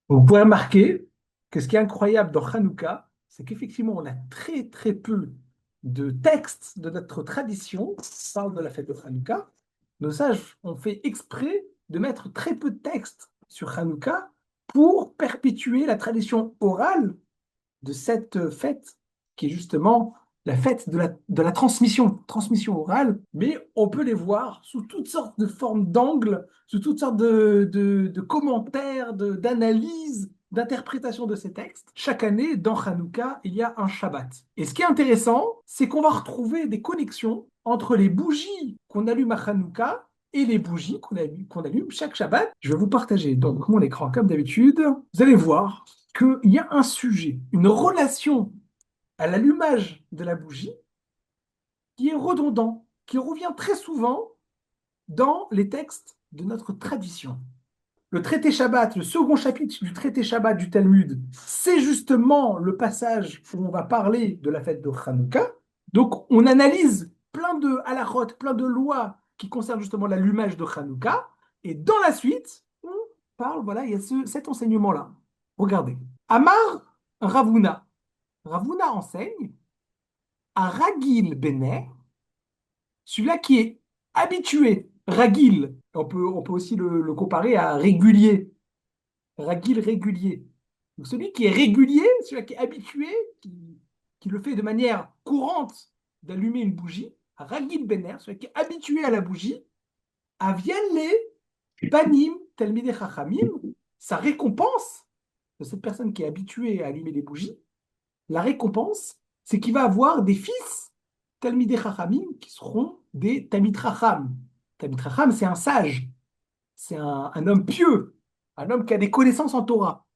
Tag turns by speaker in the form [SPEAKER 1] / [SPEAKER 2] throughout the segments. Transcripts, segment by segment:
[SPEAKER 1] Vous pouvez remarquer que ce qui est incroyable dans Hanouka, c'est qu'effectivement, on a très très peu de textes de notre tradition qui parlent de la fête de Hanouka. Nos sages ont fait exprès de mettre très peu de textes sur Hanouka pour perpétuer la tradition orale de cette fête, qui est justement la fête de la transmission orale, mais on peut les voir sous toutes sortes de formes d'angles, sous toutes sortes de commentaires, d'analyses, d'interprétations de ces textes. Chaque année, dans Hanouka, il y a un Shabbat. Et ce qui est intéressant, c'est qu'on va retrouver des connexions entre les bougies qu'on allume à Hanouka et les bougies qu'on allume chaque Shabbat. Je vais vous partager donc mon écran comme d'habitude. Vous allez voir qu'il y a un sujet, une relation à l'allumage de la bougie qui est redondant, qui revient très souvent dans les textes de notre tradition. Le traité Shabbat, le second chapitre du traité Shabbat du Talmud, c'est justement le passage où on va parler de la fête de Hanouka. Donc, on analyse plein de halachot, plein de lois qui concernent justement l'allumage de Hanouka. Et dans la suite, on parle, voilà, il y a cet enseignement-là. Regardez. Amar Ravuna. Ravuna enseigne à Ragil Bener, celui-là qui est habitué. Ragil, on peut aussi le comparer à régulier. Ragil régulier. Donc celui qui est régulier, celui qui est habitué, qui le fait de manière courante d'allumer une bougie, Ragil Bener, celui qui est habitué à la bougie, Avienne Banim Talmidei Chachamim, sa récompense de cette personne qui est habituée à allumer les bougies, la récompense, c'est qu'il va avoir des fils Talmidei Chachamim qui seront des Talmid Chacham. Talmid Chacham, c'est un sage, c'est un homme pieux, un homme qui a des connaissances en Torah.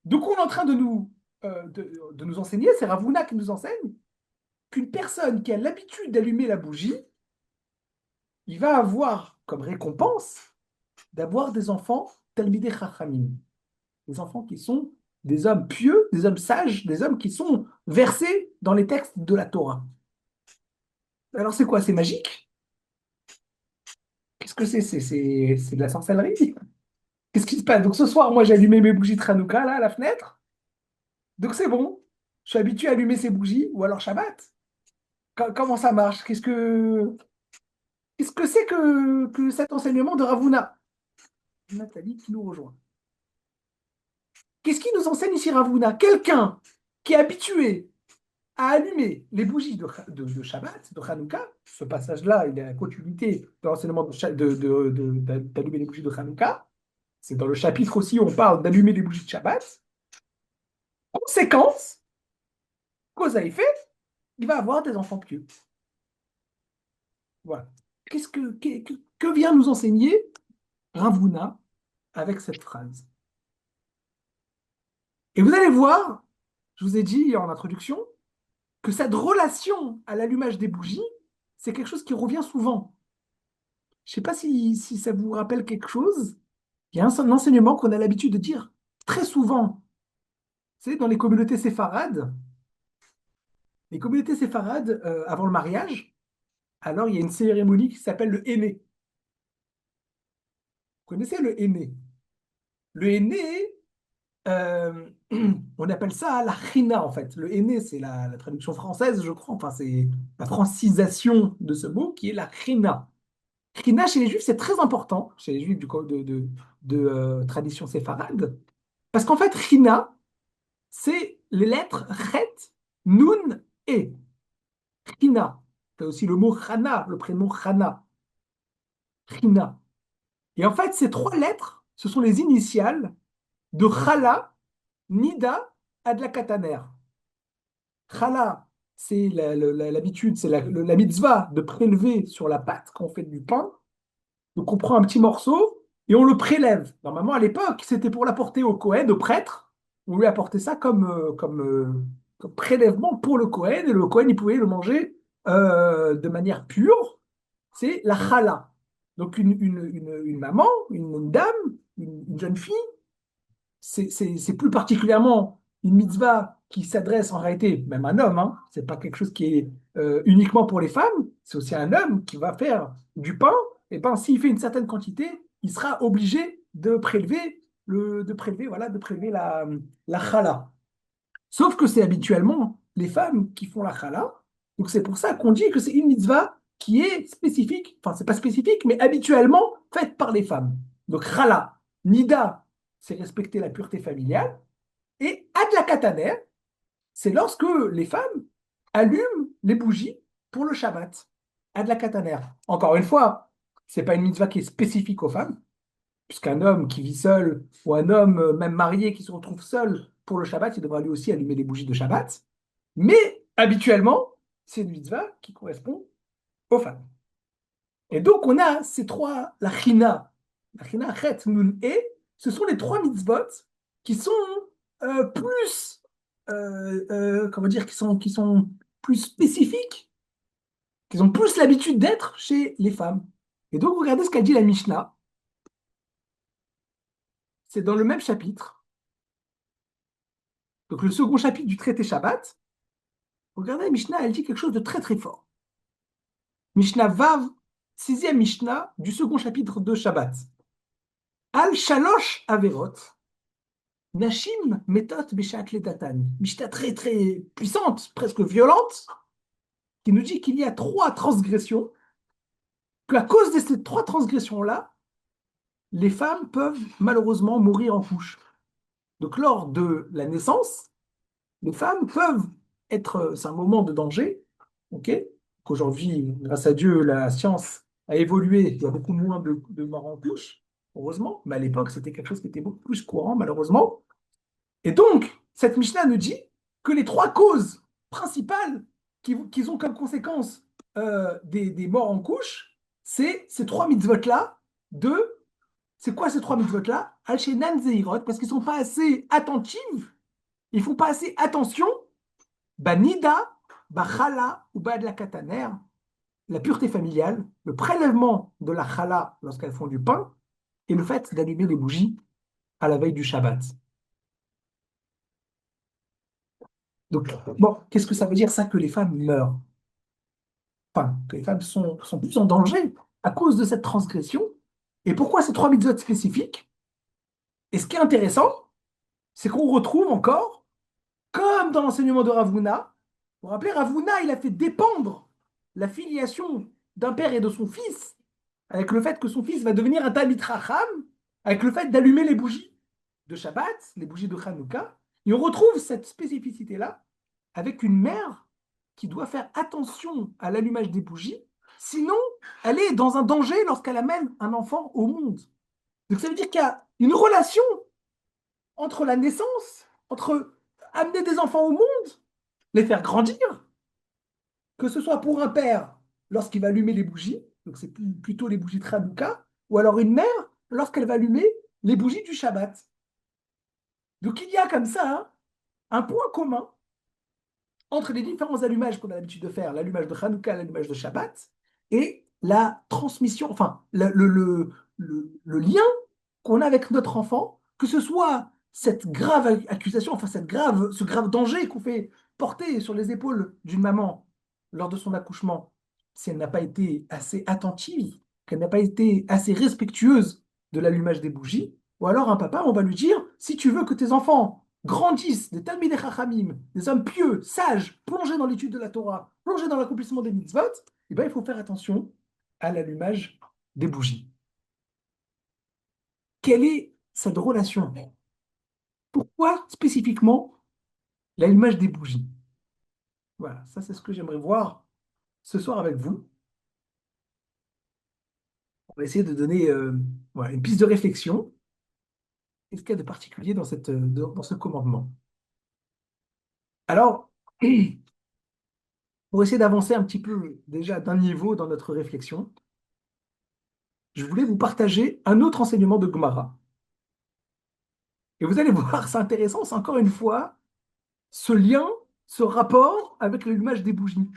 [SPEAKER 1] Donc, on est en train de nous enseigner, c'est Ravuna qui nous enseigne, qu'une personne qui a l'habitude d'allumer la bougie, il va avoir comme récompense d'avoir des enfants Talmidei Chachamim, des enfants qui sont des hommes pieux, des hommes sages, des hommes qui sont versés dans les textes de la Torah. Alors, c'est quoi? C'est magique? Qu'est-ce que c'est? C'est de la sorcellerie? Qu'est-ce qui se passe? Donc, ce soir, moi, j'ai allumé mes bougies de Hanouka, là, à la fenêtre. Donc, c'est bon. Je suis habitué à allumer ces bougies, ou alors Shabbat. Comment ça marche? Qu'est-ce que c'est que cet enseignement de Ravuna? Nathalie qui nous rejoint. Qu'est-ce qui nous enseigne ici Ravuna? Quelqu'un qui est habitué à allumer les bougies de Shabbat, de Hanouka. Ce passage-là, il est à la continuité de l'enseignement d'allumer les bougies de Hanouka. C'est dans le chapitre aussi où on parle d'allumer les bougies de Shabbat. Conséquence, cause à effet, il va avoir des enfants pieux. Voilà. Que vient nous enseigner Ravuna avec cette phrase? Et vous allez voir, je vous ai dit en introduction, que cette relation à l'allumage des bougies, c'est quelque chose qui revient souvent. Je ne sais pas si ça vous rappelle quelque chose. Il y a un enseignement qu'on a l'habitude de dire très souvent. C'est dans les communautés séfarades, avant le mariage, alors il y a une cérémonie qui s'appelle le henné. Vous connaissez le henné? Le henné, euh, on appelle ça la china en fait. Le henné, c'est la traduction française, je crois. Enfin, c'est la francisation de ce mot qui est la china. China chez les juifs, c'est très important, chez les juifs de tradition séfarade, parce qu'en fait, china, c'est les lettres Chet, Nun et China. Tu as aussi le mot Chana, le prénom Chana. China. Et en fait, ces trois lettres, ce sont les initiales de Chala, Nida, Adlakataner. Chala, c'est l'habitude, c'est la mitzvah de prélever sur la pâte quand on fait du pain. Donc on prend un petit morceau et on le prélève. Normalement, à l'époque, c'était pour l'apporter au Kohen, au prêtre. On lui apportait ça comme prélèvement pour le Kohen, et le Kohen, il pouvait le manger de manière pure. C'est la challah. Donc une maman, une dame, une jeune fille, c'est plus particulièrement une mitzvah qui s'adresse en réalité, même à un homme, hein. C'est pas quelque chose qui est uniquement pour les femmes, c'est aussi un homme qui va faire du pain. Et ben, s'il fait une certaine quantité, il sera obligé de prélever voilà, de prélever la chala. Sauf que c'est habituellement les femmes qui font la chala. Donc c'est pour ça qu'on dit que c'est une mitzvah qui est spécifique, enfin c'est pas spécifique, mais habituellement faite par les femmes. Donc chala, nida, c'est respecter la pureté familiale. Et adlakataner, c'est lorsque les femmes allument les bougies pour le Shabbat. Adlakataner. Encore une fois, c'est pas une mitzvah qui est spécifique aux femmes, puisqu'un homme qui vit seul ou un homme même marié qui se retrouve seul pour le Shabbat, il devra lui aussi allumer les bougies de Shabbat. Mais habituellement, c'est une mitzvah qui correspond aux femmes. Et donc, on a ces trois, la china, chet, nun et, ce sont les trois mitzvot qui sont plus, comment dire, qui sont plus spécifiques, qui ont plus l'habitude d'être chez les femmes. Et donc, regardez ce qu'a dit la Mishnah. C'est dans le même chapitre. Donc, le second chapitre du traité Shabbat. Regardez, la Mishnah, elle dit quelque chose de très très fort. Mishnah Vav, sixième Mishnah du second chapitre de Shabbat. Al Shalosh Averot. Nashim méthode Bishat Ledatan. Mishnah très très puissante, presque violente, qui nous dit qu'il y a trois transgressions, qu'à cause de ces trois transgressions-là, les femmes peuvent malheureusement mourir en couche. Donc lors de la naissance, les femmes peuvent être, c'est un moment de danger, ok? Qu'aujourd'hui, grâce à Dieu, la science a évolué, il y a beaucoup moins de morts en couche, heureusement, mais à l'époque, c'était quelque chose qui était beaucoup plus courant, malheureusement. Et donc, cette Mishnah nous dit que les trois causes principales qui ont comme conséquence des morts en couche, c'est ces trois mitzvot-là de... C'est quoi ces trois mitzvot-là? Al-Shenan Zeirot, parce qu'ils ne sont pas assez attentifs, ils ne font pas assez attention, Banida, Bachala ou Bad la Kataner, la pureté familiale, le prélèvement de la chala lorsqu'elles font du pain, et le fait d'allumer les bougies à la veille du Shabbat. Donc, bon, qu'est-ce que ça veut dire ça que les femmes meurent? Enfin, que les femmes sont plus en danger à cause de cette transgression. Et pourquoi ces trois mitzvot spécifiques? Et ce qui est intéressant, c'est qu'on retrouve encore, comme dans l'enseignement de Ravuna, vous vous rappelez, Ravuna, il a fait dépendre la filiation d'un père et de son fils, avec le fait que son fils va devenir un Talmid Chacham, avec le fait d'allumer les bougies de Shabbat, les bougies de Hanouka. Et on retrouve cette spécificité-là avec une mère qui doit faire attention à l'allumage des bougies, sinon elle est dans un danger lorsqu'elle amène un enfant au monde. Donc ça veut dire qu'il y a une relation entre la naissance, entre amener des enfants au monde, les faire grandir, que ce soit pour un père lorsqu'il va allumer les bougies, donc c'est plutôt les bougies de Hanouka, ou alors une mère lorsqu'elle va allumer les bougies du Shabbat. Donc il y a comme ça un point commun entre les différents allumages qu'on a l'habitude de faire, l'allumage de Hanouka, l'allumage de Shabbat, et la transmission, enfin, le lien qu'on a avec notre enfant, que ce soit cette grave accusation, enfin, ce grave danger qu'on fait porter sur les épaules d'une maman lors de son accouchement, si elle n'a pas été assez attentive, qu'elle n'a pas été assez respectueuse de l'allumage des bougies, ou alors un papa, on va lui dire, si tu veux que tes enfants grandissent des Talmidei Chachamim, des hommes pieux, sages, plongés dans l'étude de la Torah, plongés dans l'accomplissement des mitzvot, eh bien, il faut faire attention à l'allumage des bougies. Quelle est cette relation? Pourquoi spécifiquement l'allumage des bougies? Voilà, ça c'est ce que j'aimerais voir ce soir avec vous. On va essayer de donner voilà, une piste de réflexion. Qu'est-ce qu'il y a de particulier dans dans ce commandement? Alors, pour essayer d'avancer un petit peu déjà d'un niveau dans notre réflexion, je voulais vous partager un autre enseignement de Gemara. Et vous allez voir, c'est intéressant, c'est encore une fois ce lien, ce rapport avec l'allumage des bougies.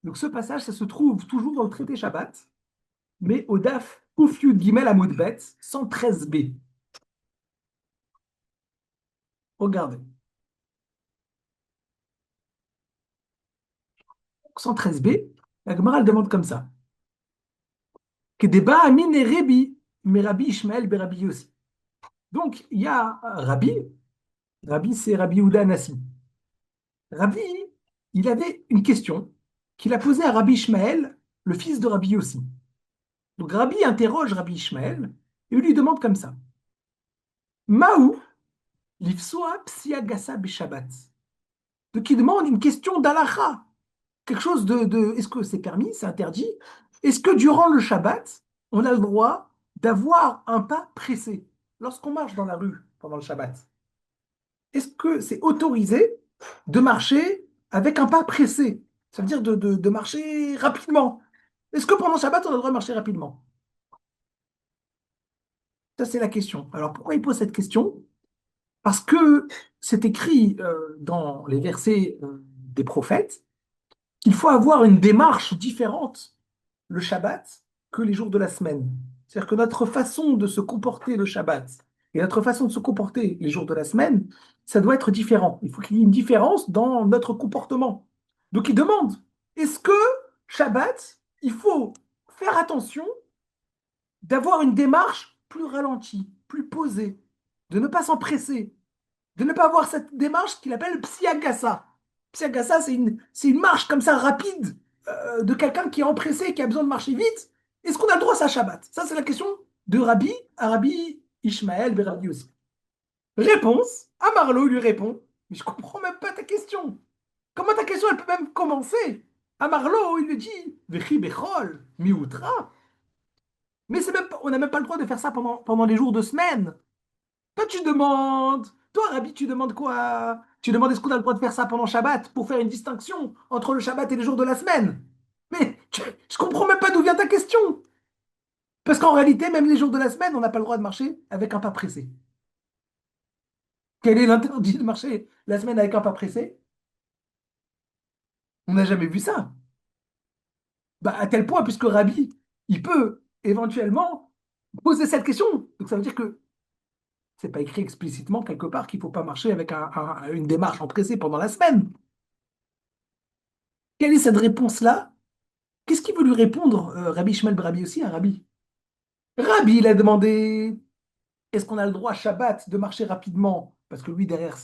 [SPEAKER 1] Donc ce passage, ça se trouve toujours dans le traité Shabbat, mais au DAF Ouf Yud Gimel Amud Bet 113b. Regardez. 113b, la Gemara elle demande comme ça. Que débat Amin et Rebi, mais Rabbi Ishmael Berabi Yossi. Donc, il y a Rabbi. Rabbi, c'est Rabbi Yehuda Anassi. Rabbi, il avait une question qu'il a posée à Rabbi Ishmaël, le fils de Rabbi Yossi. Donc, Rabbi interroge Rabbi Ishmaël et lui demande comme ça. Maou lifsoa psiagasa beshabbat. Donc, il demande une question d'alacha. Quelque chose est-ce que c'est permis, c'est interdit? Est-ce que durant le Shabbat, on a le droit d'avoir un pas pressé lorsqu'on marche dans la rue pendant le Shabbat? Est-ce que c'est autorisé de marcher avec un pas pressé? Ça veut dire de marcher rapidement. Est-ce que pendant le Shabbat, on a le droit de marcher rapidement? Ça, c'est la question. Alors, pourquoi il pose cette question? Parce que c'est écrit dans les versets des prophètes qu'il faut avoir une démarche différente le Shabbat que les jours de la semaine. C'est-à-dire que notre façon de se comporter le Shabbat et notre façon de se comporter les jours de la semaine, ça doit être différent. Il faut qu'il y ait une différence dans notre comportement. Donc il demande, est-ce que Shabbat, il faut faire attention d'avoir une démarche plus ralentie, plus posée, de ne pas s'empresser, de ne pas avoir cette démarche qu'il appelle psiagassa. Psiagassa, c'est une marche comme ça rapide de quelqu'un qui est empressé, qui a besoin de marcher vite. Est-ce qu'on a le droit à ça Shabbat? Ça, c'est la question de Rabbi à Rabbi Ishmael ben Rabbi aussi. Réponse, Amarlo lui répond, mais je comprends même pas ta question. Comment ta question, elle peut même commencer? Amarlo, il lui dit, Vechi bechol, mioutra. Mais on n'a même pas le droit de faire ça pendant les jours de semaine. Toi, tu demandes. Toi, Rabbi, tu demandes quoi? Tu demandes est-ce qu'on a le droit de faire ça pendant Shabbat pour faire une distinction entre le Shabbat et les jours de la semaine? Mais je comprends même pas d'où vient ta question. Parce qu'en réalité, même les jours de la semaine, on n'a pas le droit de marcher avec un pas pressé. Quel est l'interdit de marcher la semaine avec un pas pressé? On n'a jamais vu ça. Bah, à tel point, puisque Rabbi, il peut éventuellement poser cette question. Donc ça veut dire que c'est pas écrit explicitement quelque part qu'il ne faut pas marcher avec une démarche empressée pendant la semaine. Quelle est cette réponse-là? Qu'est-ce qu'il veut lui répondre, Rabbi Ishmael Brabi aussi, à Rabbi? Rabbi, il a demandé, est-ce qu'on a le droit, Shabbat, de marcher rapidement? Parce que lui, derrière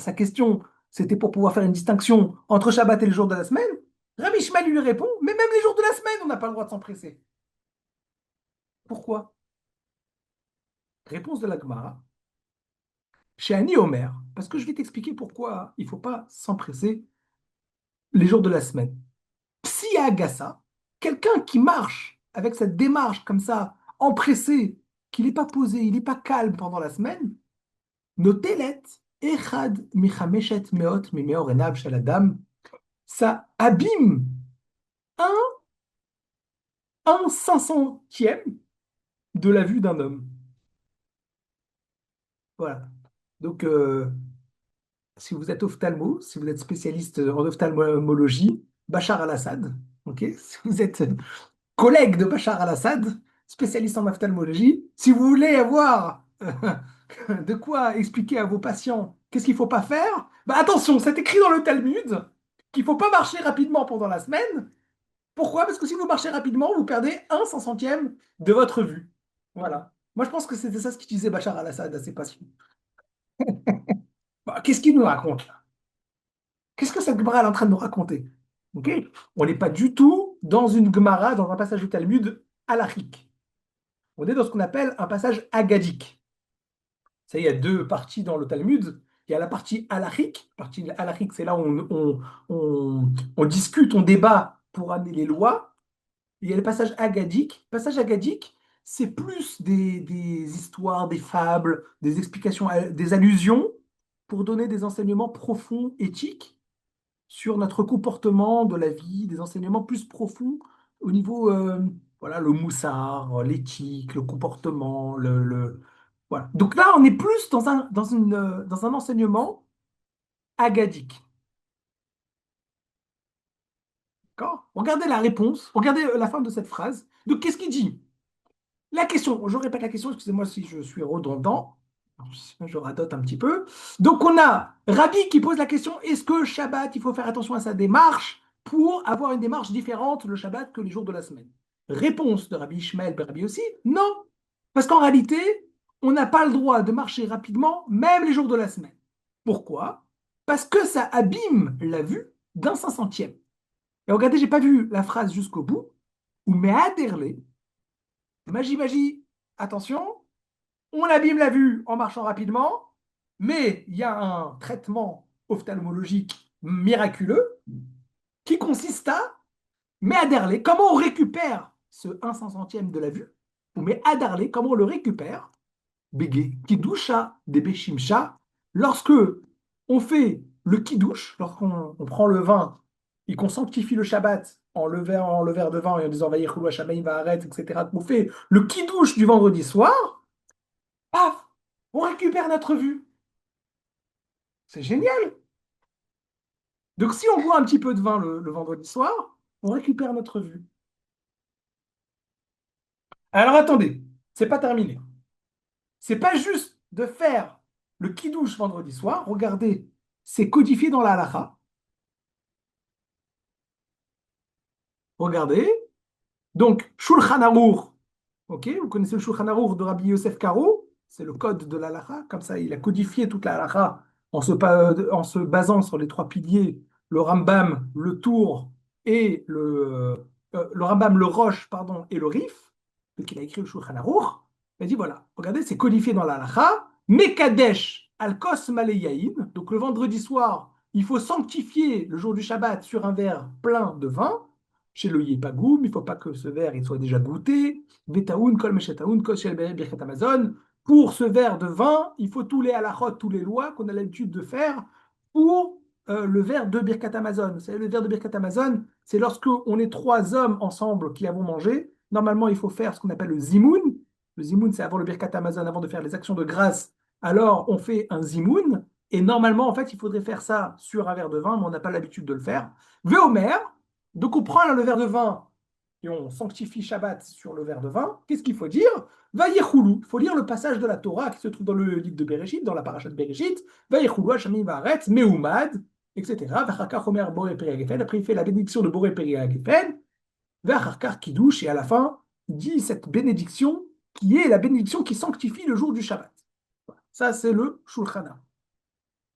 [SPEAKER 1] sa question, c'était pour pouvoir faire une distinction entre Shabbat et les jours de la semaine. Rabbi Ishmael lui répond, mais même les jours de la semaine, on n'a pas le droit de s'empresser. Pourquoi? Réponse de la Gemara. Chez Annie Omer, parce que je vais t'expliquer pourquoi il ne faut pas s'empresser les jours de la semaine. Psiagassa, quelqu'un qui marche avec cette démarche comme ça, empressé, qu'il n'est pas posé, il n'est pas calme pendant la semaine, notelet, echad michameshet meot mimeor enav shaladam, ça abîme un, un 500e de la vue d'un homme. Voilà. Donc, si vous êtes ophtalmo, si vous êtes spécialiste en ophtalmologie, Bachar al-Assad, ok? Si vous êtes collègue de Bachar al-Assad, spécialiste en ophtalmologie, si vous voulez avoir de quoi expliquer à vos patients qu'est-ce qu'il ne faut pas faire, bah attention, c'est écrit dans le Talmud qu'il ne faut pas marcher rapidement pendant la semaine. Pourquoi? Parce que si vous marchez rapidement, vous perdez un 500e de votre vue. Voilà. Moi, je pense que c'était ça ce qu'utilisait Bachar al-Assad à ses patients. Bah, qu'est-ce qu'il nous raconte là? Qu'est-ce que cette Gemara est en train de nous raconter? Ok. On n'est pas du tout dans une Gemara, dans un passage du Talmud halachique. On est dans ce qu'on appelle un passage agadique. Ça, il y a deux parties dans le Talmud. Il y a la partie halachique. La partie halachique, c'est là où on discute, on débat pour amener les lois. Il y a le passage agadique. Le passage agadique, c'est plus des histoires, des fables, des explications, des allusions pour donner des enseignements profonds, éthiques sur notre comportement de la vie, des enseignements plus profonds au niveau, voilà, le moussard, l'éthique, le comportement, voilà. Donc là, on est plus dans un enseignement agadique. D'accord? Regardez la réponse, regardez la fin de cette phrase. Donc, qu'est-ce qu'il dit? La question, je répète la question, excusez-moi si je suis redondant, je radote un petit peu. Donc on a Rabbi qui pose la question, est-ce que Shabbat, il faut faire attention à sa démarche pour avoir une démarche différente le Shabbat que les jours de la semaine? Réponse de Rabbi Ishmael, Rabbi aussi, non. Parce qu'en réalité, on n'a pas le droit de marcher rapidement, même les jours de la semaine. Pourquoi? Parce que ça abîme la vue d'un 500e. Et regardez, j'ai pas vu la phrase jusqu'au bout, ou mais adherler, magie, magie, attention, on abîme la vue en marchant rapidement, mais il y a un traitement ophtalmologique miraculeux qui consiste à mais adherler, comment on récupère ce 1/500e de la vue? Ou mais adherler, comment on le récupère? Bégé, kidusha des béchimcha, lorsque on fait le kidouche, lorsqu'on prend le vin et qu'on sanctifie le Shabbat en le verre de vin et en disant Vaïchoulou Hashamayim Va'aretz, etc., qu'on fait le kidouche du vendredi soir, paf, on récupère notre vue. C'est génial. Donc si on boit un petit peu de vin le vendredi soir, on récupère notre vue. Alors attendez, c'est pas terminé. C'est pas juste de faire le kidouche vendredi soir. Regardez, c'est codifié dans la halakha. Regardez. Donc, Shulchan Aruch, ok, vous connaissez le Shulchan Aruch de Rabbi Yosef Karo, c'est le code de la halakha. Comme ça, il a codifié toute la halakha en se basant sur les trois piliers, le Rambam, le Tour et le Rambam, le Roche, pardon, et le Rif. Donc, il a écrit le Shulchan Aruch. Il a dit voilà, regardez, c'est codifié dans la halakha. Mekadesh al-Kos Maleyain. Donc, le vendredi soir, il faut sanctifier le jour du Shabbat sur un verre plein de vin. Chez le Yepagoum, il ne faut pas que ce verre il soit déjà goûté. Betaoun, kol meshetaoun, kol shel birkat Amazon. Pour ce verre de vin, il faut tous les halachot, tous les lois qu'on a l'habitude de faire pour le verre de Birkat Amazon. Vous savez, le verre de Birkat Amazon, c'est lorsque on est trois hommes ensemble qui avons mangé. Normalement, il faut faire ce qu'on appelle le zimoun. Le zimoun, c'est avant le Birkat Amazon, avant de faire les actions de grâce. Alors, on fait un zimoun. Et normalement, en fait, il faudrait faire ça sur un verre de vin, mais on n'a pas l'habitude de le faire. Véomer, donc on prend le verre de vin et on sanctifie Shabbat sur le verre de vin. Qu'est-ce qu'il faut dire? Vayechoulou. Il faut lire le passage de la Torah qui se trouve dans le livre de Bereshit, dans la paracha de Bereshit. Vayechoulou, Hashamim Vaaretz, Meumad, etc. Vachakar Omer Boré Peri Hagefen. Après, il fait la bénédiction de Boré Peri Hagefen. Vachakar Kiddush. Et à la fin, il dit cette bénédiction qui est la bénédiction qui sanctifie le jour du Shabbat. Ça, c'est le Shulchan Aruch.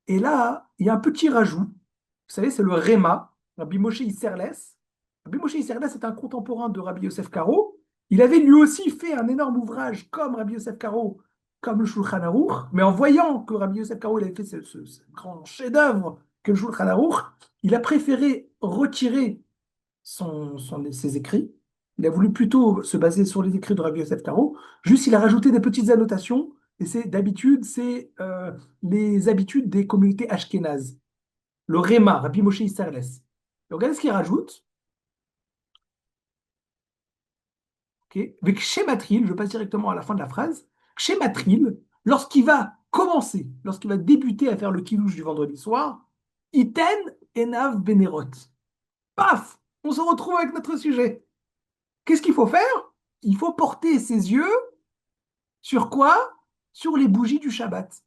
[SPEAKER 1] Et là, il y a un petit rajout. Vous savez, c'est le Réma, Rabbi Moshe Isserles. Rabbi Moshe Isserles est un contemporain de Rabbi Yosef Karo. Il avait lui aussi fait un énorme ouvrage comme Rabbi Yosef Karo, comme le Shulchan Aruch, mais en voyant que Rabbi Yosef Karo il avait fait ce grand chef-d'œuvre que le Shulchan Aruch, il a préféré retirer ses écrits. Il a voulu plutôt se baser sur les écrits de Rabbi Yosef Karo. Juste, il a rajouté des petites annotations. Et c'est les habitudes des communautés ashkénazes. Le Réma, Rabbi Moshe Isserles. Et regardez ce qu'il rajoute. Okay. Avec Shematril, je passe directement à la fin de la phrase. Shematril, lorsqu'il va débuter à faire le kidouche du vendredi soir, Iten Enav Benerot. Paf! On se retrouve avec notre sujet. Qu'est-ce qu'il faut faire? Il faut porter ses yeux sur quoi? Sur les bougies du Shabbat.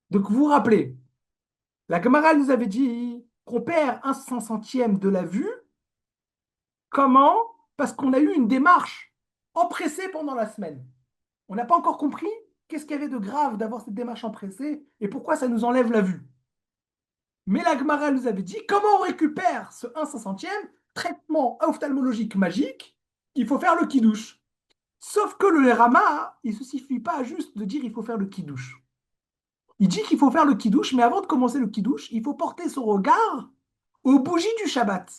[SPEAKER 1] Donc vous vous rappelez, la Gemara nous avait dit qu'on perd un 500e de la vue. Comment? Parce qu'on a eu une démarche empressée pendant la semaine. On n'a pas encore compris qu'est-ce qu'il y avait de grave d'avoir cette démarche empressée et pourquoi ça nous enlève la vue. Mais la Gemara nous avait dit comment on récupère ce 1/500e traitement ophtalmologique magique. Il faut faire le kidouche. Sauf que le Rama, il ne se suffit pas juste de dire il faut faire le kidouche. Il dit qu'il faut faire le kidouche, mais avant de commencer le kidouche, il faut porter son regard aux bougies du Shabbat.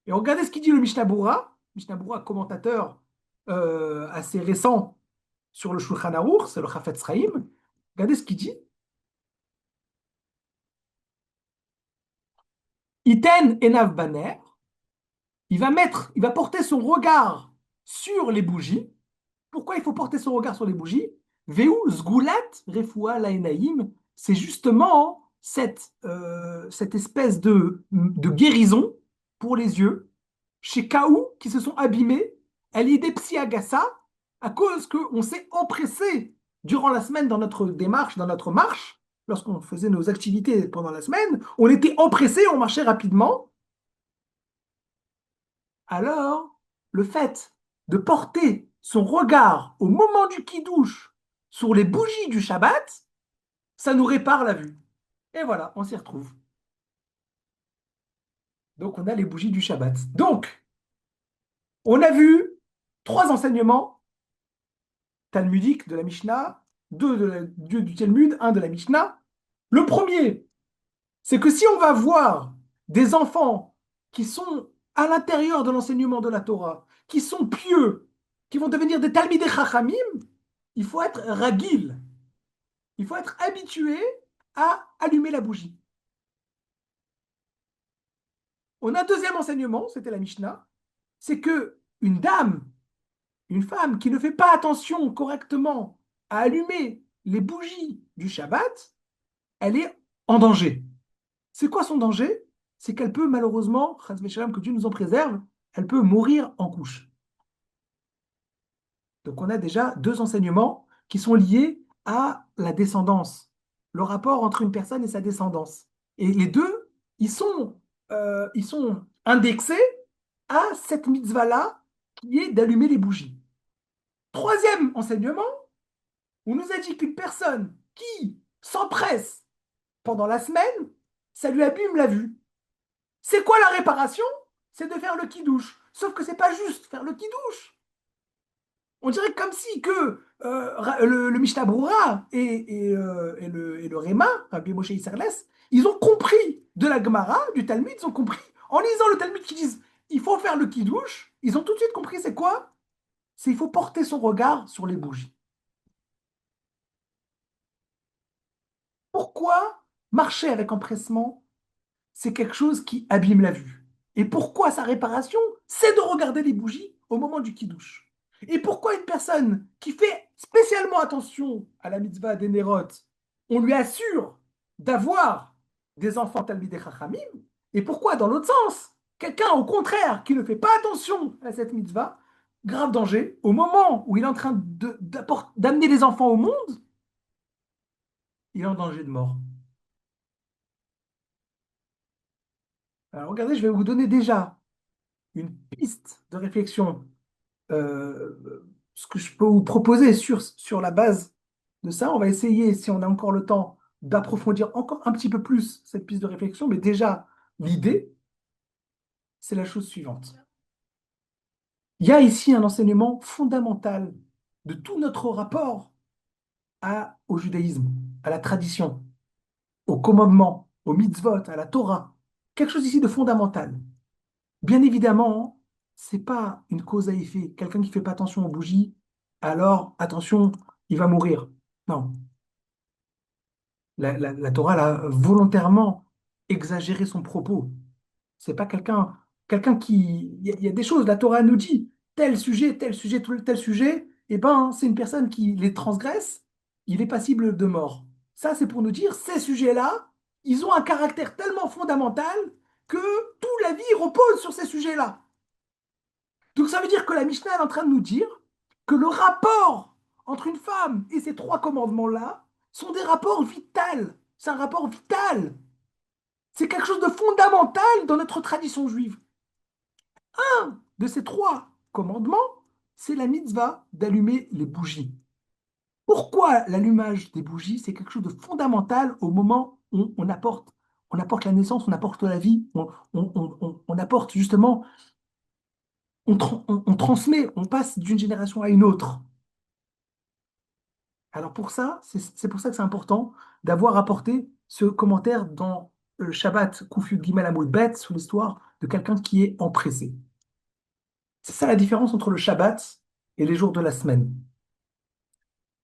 [SPEAKER 1] Et regardez ce qu'il dit le Mishnah Bura. Mishnah Bura, commentateur assez récent sur le Shulchan Aruch, c'est le Chafetz Chaim. Regardez ce qu'il dit. Iten enav baner. Il va porter son regard sur les bougies. Pourquoi il faut porter son regard sur les bougies? Veu zgulat refoua laenaim. C'est justement cette espèce de guérison pour les yeux chez Kaou qui se sont abîmés à l'idée psiagassa à cause qu'on s'est empressé durant la semaine dans notre démarche, dans notre marche, lorsqu'on faisait nos activités pendant la semaine, on était empressé, on marchait rapidement. Alors, le fait de porter son regard au moment du kidouche sur les bougies du Shabbat, ça nous répare la vue. Et voilà, on s'y retrouve. Donc on a les bougies du Shabbat. Donc, on a vu trois enseignements talmudiques de la Mishnah, deux du Talmud, un de la Mishnah. Le premier, c'est que si on va voir des enfants qui sont à l'intérieur de l'enseignement de la Torah, qui sont pieux, qui vont devenir des Talmidei Chachamim, il faut être ragil, il faut être habitué à allumer la bougie. On a un deuxième enseignement, c'était la Mishnah, c'est que une dame, une femme qui ne fait pas attention correctement à allumer les bougies du Shabbat, elle est en danger. C'est quoi son danger? C'est qu'elle peut malheureusement, chas v'shalom, que Dieu nous en préserve, elle peut mourir en couche. Donc on a déjà deux enseignements qui sont liés à la descendance, le rapport entre une personne et sa descendance. Et les deux, ils sont indexés à cette mitzvah-là qui est d'allumer les bougies. Troisième enseignement, on nous a dit qu'une personne qui s'empresse pendant la semaine, ça lui abîme la vue. C'est quoi la réparation? C'est de faire le kidouche. Sauf que c'est pas juste faire le kidouche. On dirait comme si que le Mishnah Brura et le Réma, Rabbi Moshe Isserles, ils ont compris de la Gemara, du Talmud, ils ont compris, en lisant le Talmud qui disent il faut faire le kidouche, ils ont tout de suite compris c'est quoi? C'est il faut porter son regard sur les bougies. Pourquoi marcher avec empressement c'est quelque chose qui abîme la vue. Et pourquoi sa réparation? C'est de regarder les bougies au moment du kidouche. Et pourquoi une personne qui fait spécialement attention à la mitzvah des Nérot, on lui assure d'avoir des enfants talmidei chachamim? Et pourquoi, dans l'autre sens, quelqu'un au contraire qui ne fait pas attention à cette mitzvah, grave danger, au moment où il est en train d'amener les enfants au monde, il est en danger de mort. Alors regardez, je vais vous donner déjà une piste de réflexion, ce que je peux vous proposer sur la base de ça. On va essayer, si on a encore le temps, d'approfondir encore un petit peu plus cette piste de réflexion. Mais déjà, l'idée, c'est la chose suivante. Il y a ici un enseignement fondamental de tout notre rapport au judaïsme, à la tradition, au commandement, au mitzvot, à la Torah. Quelque chose ici de fondamental. Bien évidemment, c'est pas une cause à effet. Quelqu'un qui fait pas attention aux bougies, alors attention, il va mourir. Non, la Torah elle a volontairement exagéré son propos. C'est pas quelqu'un qui. Il y a des choses, la Torah nous dit tel sujet, tel sujet, et ben c'est une personne qui les transgresse, il est passible de mort. Ça, c'est pour nous dire ces sujets-là, ils ont un caractère tellement fondamental que toute la vie repose sur ces sujets-là. Donc ça veut dire que la Mishnah est en train de nous dire que le rapport entre une femme et ces trois commandements-là sont des rapports vitaux. C'est un rapport vital. C'est quelque chose de fondamental dans notre tradition juive. Un de ces trois commandements, c'est la mitzvah d'allumer les bougies. Pourquoi l'allumage des bougies, c'est quelque chose de fondamental au moment où on apporte la naissance, on apporte la vie, on apporte justement, on transmet, on passe d'une génération à une autre. Alors pour ça, c'est pour ça que c'est important d'avoir apporté ce commentaire dans le Shabbat Kufyud Gimel Amud Bet sur l'histoire de quelqu'un qui est empressé. C'est ça la différence entre le Shabbat et les jours de la semaine.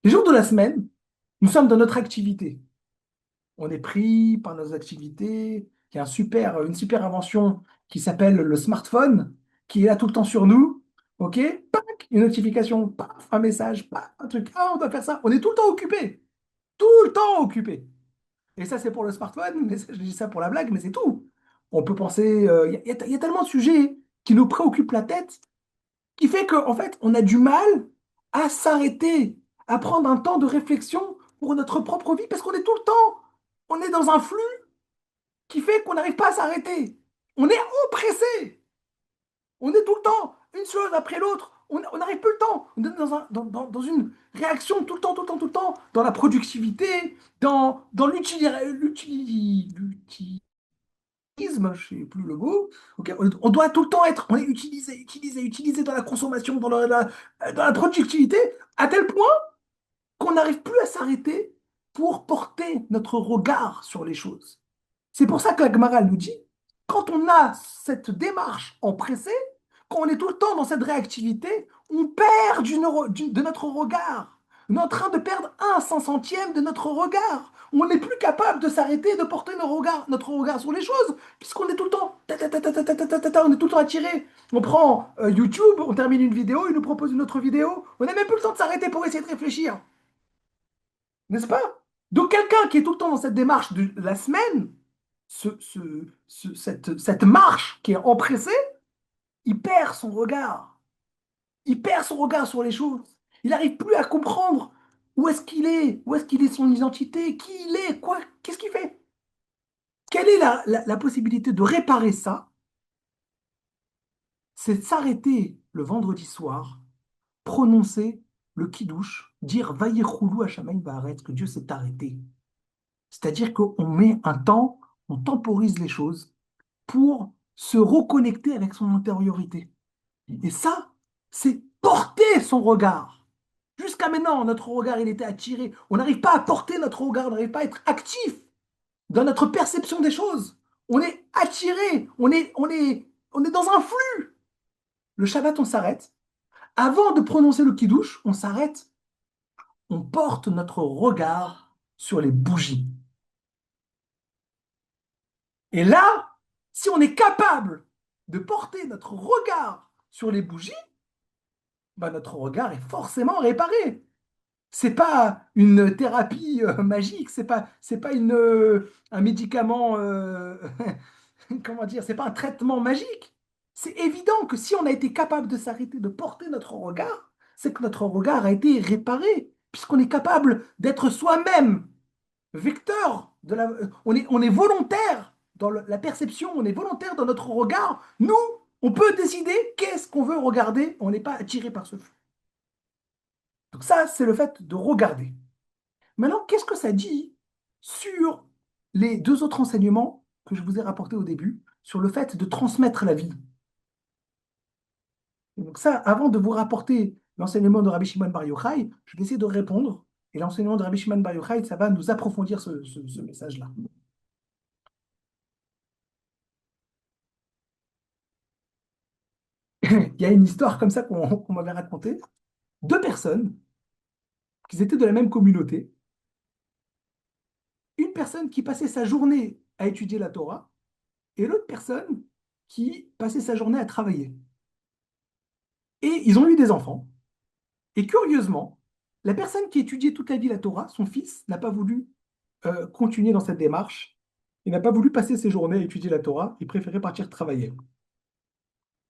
[SPEAKER 1] Les jours de la semaine, nous sommes dans notre activité. On est pris par nos activités. Il y a une super invention qui s'appelle le smartphone, qui est là tout le temps sur nous. OK? Pac, une notification, paf, un message, paf, un truc. Ah, on doit faire ça. On est tout le temps occupé. Tout le temps occupé. Et ça, c'est pour le smartphone, mais je dis ça pour la blague, mais c'est tout. On peut penser, il y a tellement de sujets qui nous préoccupent la tête, qui fait qu'en fait, on a du mal à s'arrêter, à prendre un temps de réflexion pour notre propre vie, parce qu'on est tout le temps, on est dans un flux qui fait qu'on n'arrive pas à s'arrêter. On est oppressé. On est tout le temps, une chose après l'autre. on n'arrive plus le temps. On est dans une réaction tout le temps, tout le temps, tout le temps, dans la productivité, dans l'utilisme, je ne sais plus le mot. Ok, on doit tout le temps être, on est utilisé, utilisé, utilisé dans la consommation, dans la productivité, à tel point qu'on n'arrive plus à s'arrêter pour porter notre regard sur les choses. C'est pour ça que la Gemara elle nous dit, quand on a cette démarche empressée, quand on est tout le temps dans cette réactivité, on perd de notre regard. On est en train de perdre un 500e de notre regard. On n'est plus capable de s'arrêter et de porter notre regard sur les choses, puisqu'on est tout le temps, on est tout le temps attiré. On prend YouTube, on termine une vidéo, il nous propose une autre vidéo. On n'a même plus le temps de s'arrêter pour essayer de réfléchir. N'est-ce pas? Donc quelqu'un qui est tout le temps dans cette démarche de la semaine, cette marche qui est empressée, il perd son regard. Il perd son regard sur les choses. Il n'arrive plus à comprendre où est-ce qu'il est son identité, qui il est, quoi, qu'est-ce qu'il fait. Quelle est la possibilité de réparer ça? C'est de s'arrêter le vendredi soir, prononcer le kiddush, dire Vayechoulou Hashamayim Va'aretz, que Dieu s'est arrêté. C'est-à-dire qu'on met un temps, on temporise les choses pour se reconnecter avec son intériorité. Et ça, c'est porter son regard. Jusqu'à maintenant, notre regard, il était attiré. On n'arrive pas à porter notre regard, on n'arrive pas à être actif dans notre perception des choses. On est attiré, on est dans un flux. Le Shabbat, on s'arrête. Avant de prononcer le kiddush, on s'arrête. On porte notre regard sur les bougies. Et là, si on est capable de porter notre regard sur les bougies, bah, notre regard est forcément réparé. C'est pas une thérapie magique, c'est pas un médicament, comment dire, c'est pas un traitement magique. C'est évident que si on a été capable de s'arrêter, de porter notre regard, c'est que notre regard a été réparé, puisqu'on est capable d'être soi-même vecteur on est volontaire dans la perception, on est volontaire dans notre regard. Nous, on peut décider qu'est-ce qu'on veut regarder, on n'est pas attiré par ce flux. Donc ça, c'est le fait de regarder. Maintenant, qu'est-ce que ça dit sur les deux autres enseignements que je vous ai rapportés au début, sur le fait de transmettre la vie? Et donc ça, avant de vous rapporter l'enseignement de Rabbi Shimon Bar Yochai, je vais essayer de répondre. Et l'enseignement de Rabbi Shimon Bar Yochai, ça va nous approfondir ce message-là. Il y a une histoire comme ça qu'on m'avait racontée. Deux personnes qui étaient de la même communauté. Une personne qui passait sa journée à étudier la Torah et l'autre personne qui passait sa journée à travailler. Et ils ont eu des enfants. Et curieusement, la personne qui étudiait toute la vie la Torah, son fils, n'a pas voulu continuer dans cette démarche. Il n'a pas voulu passer ses journées à étudier la Torah. Il préférait partir travailler.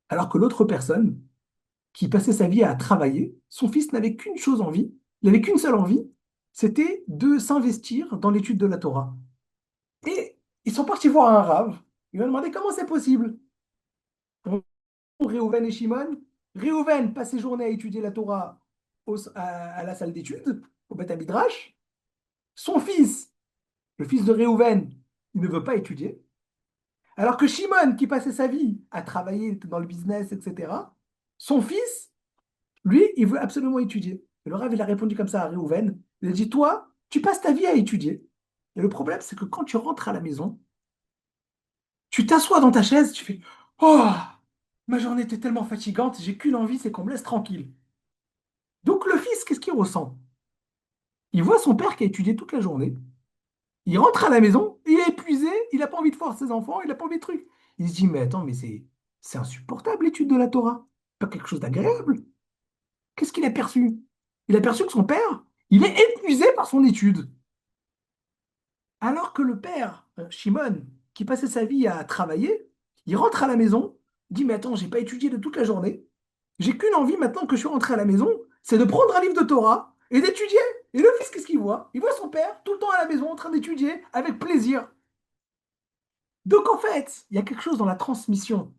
[SPEAKER 1] Alors que l'autre personne, qui passait sa vie à travailler, son fils n'avait qu'une chose envie, il n'avait qu'une seule envie, c'était de s'investir dans l'étude de la Torah. Et ils sont partis voir un rave. Ils lui ont demandé comment c'est possible. Réhouven et Shimon. Réhouven passe ses journées à étudier la Torah à la salle d'études, au Beth Midrash. Son fils, le fils de Réhouven, il ne veut pas étudier. Alors que Shimon, qui passait sa vie à travailler dans le business, etc., son fils, lui, il veut absolument étudier. Et le Rav, il a répondu comme ça à Réhouven. Il a dit, toi, tu passes ta vie à étudier. Et le problème, c'est que quand tu rentres à la maison, tu t'assois dans ta chaise, tu fais, oh, ma journée était tellement fatigante, j'ai qu'une envie, c'est qu'on me laisse tranquille. Donc le fils, qu'est-ce qu'il ressent? Il voit son père qui a étudié toute la journée. Il rentre à la maison, il est épuisé, il n'a pas envie de voir ses enfants, il n'a pas envie de trucs. Il se dit, mais attends, mais c'est insupportable l'étude de la Torah. Pas quelque chose d'agréable. Qu'est-ce qu'il a perçu? Il a perçu que son père, il est épuisé par son étude. Alors que le père, Shimon, qui passait sa vie à travailler, il rentre à la maison, il dit, mais attends, j'ai pas étudié de toute la journée. J'ai qu'une envie maintenant que je suis rentré à la maison, c'est de prendre un livre de Torah et d'étudier. Et le fils, qu'est-ce qu'il voit? Il voit son père tout le temps à la maison en train d'étudier avec plaisir. Donc en fait, il y a quelque chose dans la transmission.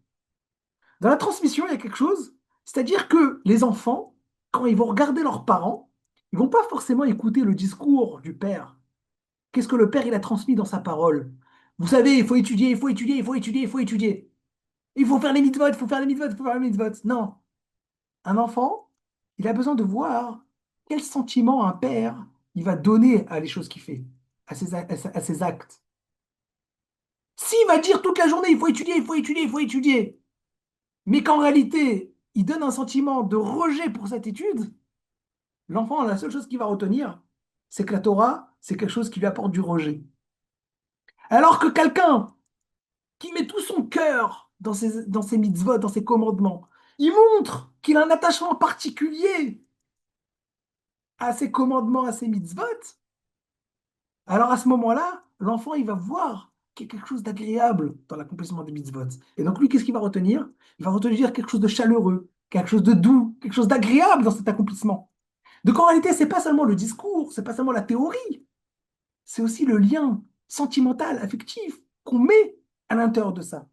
[SPEAKER 1] Dans la transmission, il y a quelque chose, C'est-à-dire que les enfants, quand ils vont regarder leurs parents, ils vont pas forcément écouter le discours du père. Qu'est-ce que le père il a transmis dans sa parole? Vous savez, il faut étudier, il faut étudier, il faut étudier, il faut étudier. Il faut faire les mitzvot, il faut faire les mitzvot, il faut faire les mitzvot. Non, un enfant, il a besoin de voir quel sentiment un père il va donner à les choses qu'il fait, à ses actes. S'il va dire toute la journée, il faut étudier, il faut étudier, il faut étudier, mais qu'en réalité, il donne un sentiment de rejet pour cette étude, l'enfant, la seule chose qu'il va retenir, c'est que la Torah, c'est quelque chose qui lui apporte du rejet. Alors que quelqu'un qui met tout son cœur dans ses mitzvot, dans ses commandements, il montre qu'il a un attachement particulier à ses commandements, à ses mitzvot, alors à ce moment-là, l'enfant, il va voir qu'il y a quelque chose d'agréable dans l'accomplissement des mitzvot. Et donc lui, qu'est-ce qu'il va retenir? Il va retenir quelque chose de chaleureux, quelque chose de doux, quelque chose d'agréable dans cet accomplissement. Donc en réalité, c'est pas seulement le discours, c'est pas seulement la théorie, c'est aussi le lien sentimental, affectif qu'on met à l'intérieur de ça.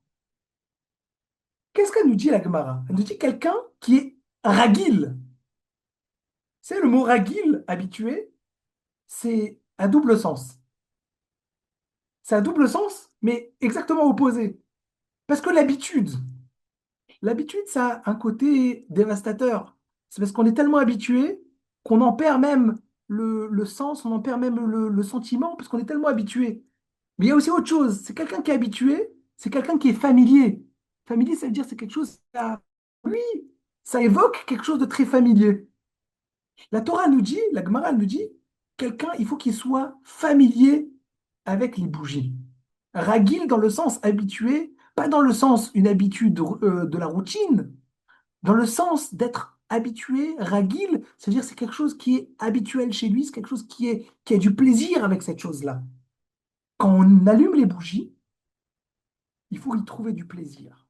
[SPEAKER 1] Qu'est-ce qu'elle nous dit la Gemara? Elle nous dit quelqu'un qui est ragil. C'est le mot ragil, habitué, c'est à double sens. C'est à double sens, mais exactement opposé. Parce que l'habitude, ça a un côté dévastateur. C'est parce qu'on est tellement habitué qu'on en perd même le sens, on en perd même le sentiment, parce qu'on est tellement habitué. Mais il y a aussi autre chose. C'est quelqu'un qui est habitué, c'est quelqu'un qui est familier. Familier, ça veut dire c'est quelque chose, lui, ça évoque quelque chose de très familier. La Torah nous dit, la Gemara nous dit, quelqu'un, il faut qu'il soit familier avec les bougies. Ragil dans le sens habitué, pas dans le sens une habitude de la routine, dans le sens d'être habitué, ragil, c'est-à-dire c'est quelque chose qui est habituel chez lui, c'est quelque chose qui a du plaisir avec cette chose-là. Quand on allume les bougies, il faut y trouver du plaisir.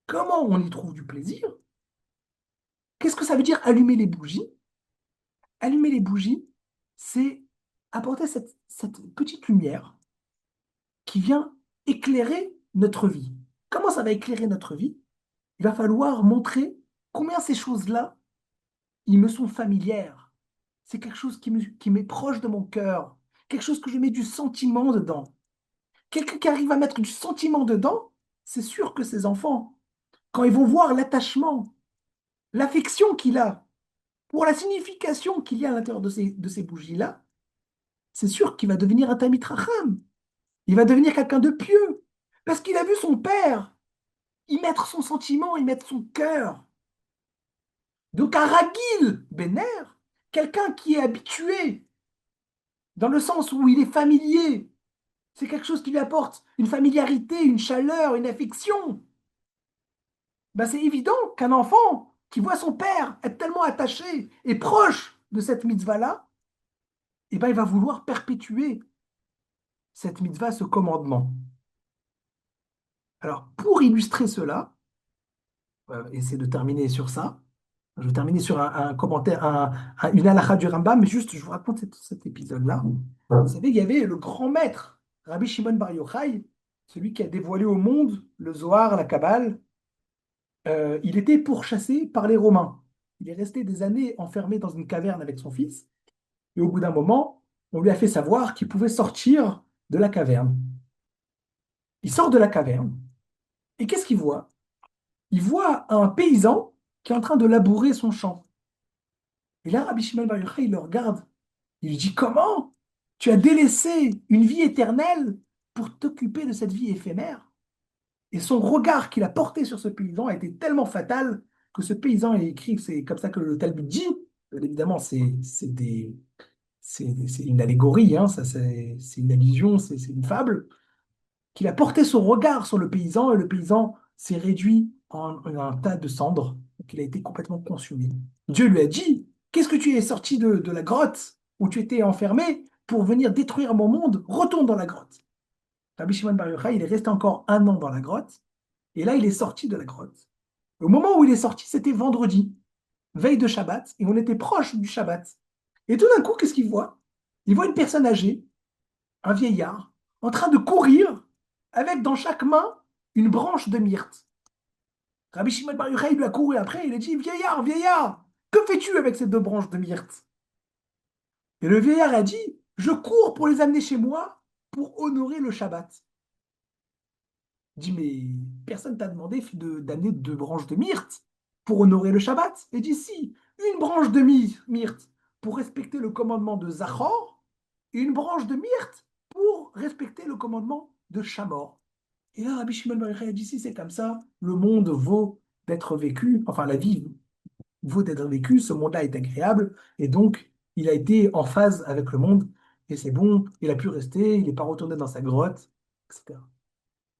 [SPEAKER 1] Comment on y trouve du plaisir? Qu'est-ce que ça veut dire allumer les bougies? Allumer les bougies, c'est apporter cette petite lumière qui vient éclairer notre vie. Comment ça va éclairer notre vie? Il va falloir montrer combien ces choses-là, ils me sont familières. C'est quelque chose qui m'est proche de mon cœur, quelque chose que je mets du sentiment dedans. Quelqu'un qui arrive à mettre du sentiment dedans, c'est sûr que ces enfants, quand ils vont voir l'attachement, l'affection qu'il a pour la signification qu'il y a à l'intérieur de ces bougies-là, c'est sûr qu'il va devenir un Tamid Racham. Il va devenir quelqu'un de pieux. Parce qu'il a vu son père y mettre son sentiment, y mettre son cœur. Donc un ragil, Bener, quelqu'un qui est habitué, dans le sens où il est familier, c'est quelque chose qui lui apporte une familiarité, une chaleur, une affection. Ben, c'est évident qu'un enfant qui voit son père être tellement attaché et proche de cette mitzvah-là, eh ben, il va vouloir perpétuer cette mitzvah, ce commandement. Alors, pour illustrer cela, essayer de terminer sur ça, je vais terminer sur un commentaire, une halakha du Rambam, mais juste, je vous raconte cet épisode-là. Vous savez, il y avait le grand maître, Rabbi Shimon Bar Yochai, celui qui a dévoilé au monde le Zohar, la Kabbale. Il était pourchassé par les Romains. Il est resté des années enfermé dans une caverne avec son fils, et au bout d'un moment, on lui a fait savoir qu'il pouvait sortir de la caverne. Il sort de la caverne, et qu'est-ce qu'il voit? Il voit un paysan qui est en train de labourer son champ. Et là, Rabbi Shimon Bar Yochai, il le regarde. Il lui dit, comment tu as délaissé une vie éternelle pour t'occuper de cette vie éphémère? Et son regard qu'il a porté sur ce paysan a été tellement fatal que ce paysan est écrit, c'est comme ça que le Talmud dit, évidemment, c'est une allégorie, hein, ça, c'est une allusion, c'est une fable, qu'il a porté son regard sur le paysan et le paysan s'est réduit en un tas de cendres, donc il a été complètement consumé. Dieu lui a dit, qu'est-ce que tu es sorti de la grotte où tu étais enfermé pour venir détruire mon monde? Retourne dans la grotte. Rabbi Shimon Bar Yochai, il est resté encore un an dans la grotte, et là, il est sorti de la grotte. Au moment où il est sorti, c'était vendredi, veille de Shabbat, et on était proche du Shabbat. Et tout d'un coup, qu'est-ce qu'il voit? Il voit une personne âgée, un vieillard, en train de courir avec dans chaque main une branche de myrte. Rabbi Shimon Bar Yochai lui a couru après, il a dit, vieillard, vieillard, que fais-tu avec ces deux branches de myrte? Et le vieillard a dit, je cours pour les amener chez moi pour honorer le Shabbat. Il dit, mais personne t'a demandé d'amener deux branches de myrte pour honorer le Shabbat. Il dit, si, une branche de myrte pour respecter le commandement de Zachor et une branche de myrte pour respecter le commandement de Shamor. Et là, Rabbi Shimon Bar Yochai a dit, si c'est comme ça, le monde vaut d'être vécu, enfin la vie vaut d'être vécue, ce monde-là est agréable, et donc il a été en phase avec le monde, et c'est bon, il a pu rester, il n'est pas retourné dans sa grotte, etc.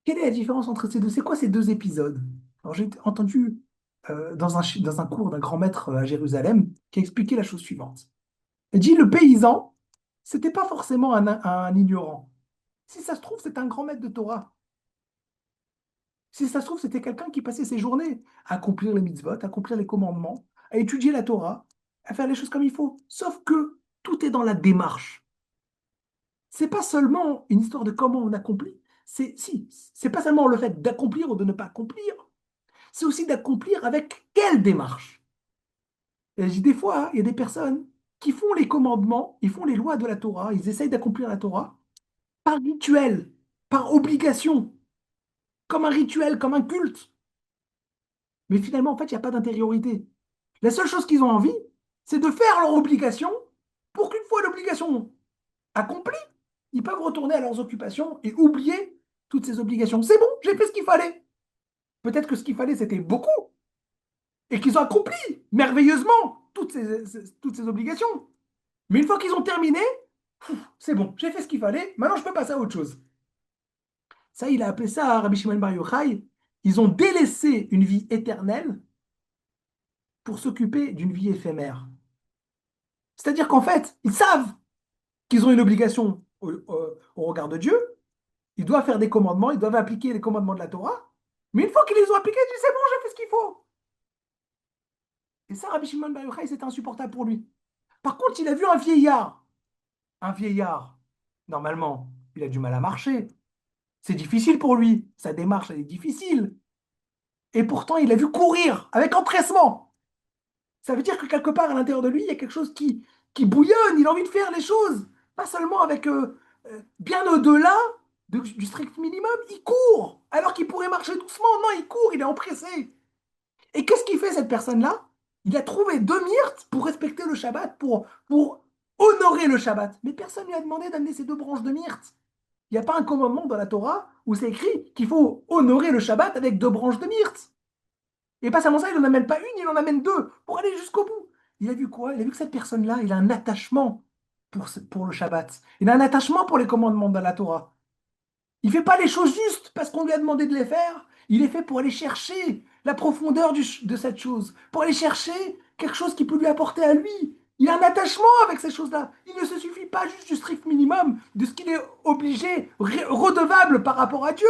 [SPEAKER 1] Quelle est la différence entre ces deux? C'est quoi ces deux épisodes? Alors j'ai entendu dans un cours d'un grand maître à Jérusalem qui a expliqué la chose suivante. Il dit, le paysan, c'était pas forcément un ignorant. Si ça se trouve, c'est un grand maître de Torah. Si ça se trouve, c'était quelqu'un qui passait ses journées à accomplir les mitzvot, à accomplir les commandements, à étudier la Torah, à faire les choses comme il faut. Sauf que tout est dans la démarche. C'est pas seulement une histoire de comment on accomplit. C'est pas seulement le fait d'accomplir ou de ne pas accomplir. C'est aussi d'accomplir avec quelle démarche. Et je dis, des fois, il y a des personnes qui font les commandements, ils font les lois de la Torah, ils essayent d'accomplir la Torah par rituel, par obligation, comme un rituel, comme un culte. Mais finalement, en fait, il n'y a pas d'intériorité. La seule chose qu'ils ont envie, c'est de faire leur obligation pour qu'une fois l'obligation accomplie, ils peuvent retourner à leurs occupations et oublier toutes ces obligations. C'est bon, j'ai fait ce qu'il fallait. Peut-être que ce qu'il fallait, c'était beaucoup et qu'ils ont accompli merveilleusement toutes ces obligations. Mais une fois qu'ils ont terminé, c'est bon, j'ai fait ce qu'il fallait, maintenant je peux passer à autre chose. Ça, il a appelé ça, Rabbi Shimon Bar Yochai, ils ont délaissé une vie éternelle pour s'occuper d'une vie éphémère. C'est-à-dire qu'en fait, ils savent qu'ils ont une obligation au regard de Dieu, ils doivent faire des commandements, ils doivent appliquer les commandements de la Torah, mais une fois qu'ils les ont appliqués, ils disent c'est bon, j'ai fait ce qu'il faut. Et ça, Rabbi Shimon Bar Yochai, c'était insupportable pour lui. Par contre, il a vu un vieillard. Un vieillard, normalement, il a du mal à marcher. C'est difficile pour lui. Sa démarche, elle est difficile. Et pourtant, il a vu courir avec empressement. Ça veut dire que quelque part à l'intérieur de lui, il y a quelque chose qui bouillonne. Il a envie de faire les choses. Pas seulement avec bien au-delà du strict minimum. Il court alors qu'il pourrait marcher doucement. Non, il court, il est empressé. Et qu'est-ce qu'il fait cette personne-là? Il a trouvé deux myrtes pour respecter le Shabbat, pour honorer le Shabbat. Mais personne ne lui a demandé d'amener ces deux branches de myrte. Il n'y a pas un commandement dans la Torah où c'est écrit qu'il faut honorer le Shabbat avec deux branches de myrte. Et pas seulement ça, il n'en amène pas une, il en amène deux pour aller jusqu'au bout. Il a vu quoi? Il a vu que cette personne-là, il a un attachement pour le Shabbat. Il a un attachement pour les commandements de la Torah. Il ne fait pas les choses justes parce qu'on lui a demandé de les faire. Il est fait pour aller chercher la profondeur de cette chose, pour aller chercher quelque chose qui peut lui apporter à lui. Il a un attachement avec ces choses-là. Il ne se suffit pas juste du strict minimum, de ce qu'il est obligé, redevable par rapport à Dieu.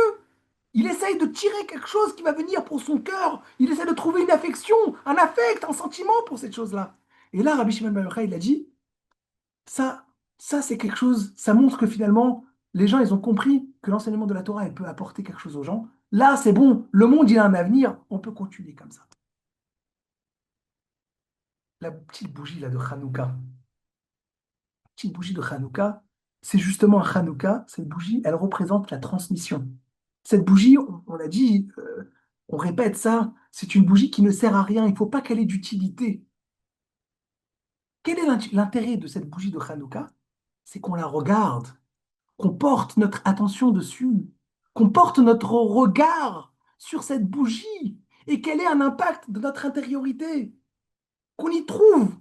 [SPEAKER 1] Il essaye de tirer quelque chose qui va venir pour son cœur. Il essaie de trouver une affection, un affect, un sentiment pour cette chose-là. Et là, Rabbi Shimon Bar Yochai, il a dit, ça, ça c'est quelque chose, ça montre que finalement, les gens, ils ont compris que l'enseignement de la Torah, il peut apporter quelque chose aux gens. Là, c'est bon, le monde, il a un avenir, on peut continuer comme ça. La petite bougie là de Hanouka, petite bougie de Hanouka, c'est justement un Hanouka, cette bougie, elle représente la transmission. Cette bougie, on l'a dit, on répète ça, c'est une bougie qui ne sert à rien, il ne faut pas qu'elle ait d'utilité. Quel est l'intérêt de cette bougie de Hanouka? C'est qu'on la regarde, qu'on porte notre attention dessus, qu'on porte notre regard sur cette bougie et qu'elle ait un impact de notre intériorité, qu'on y trouve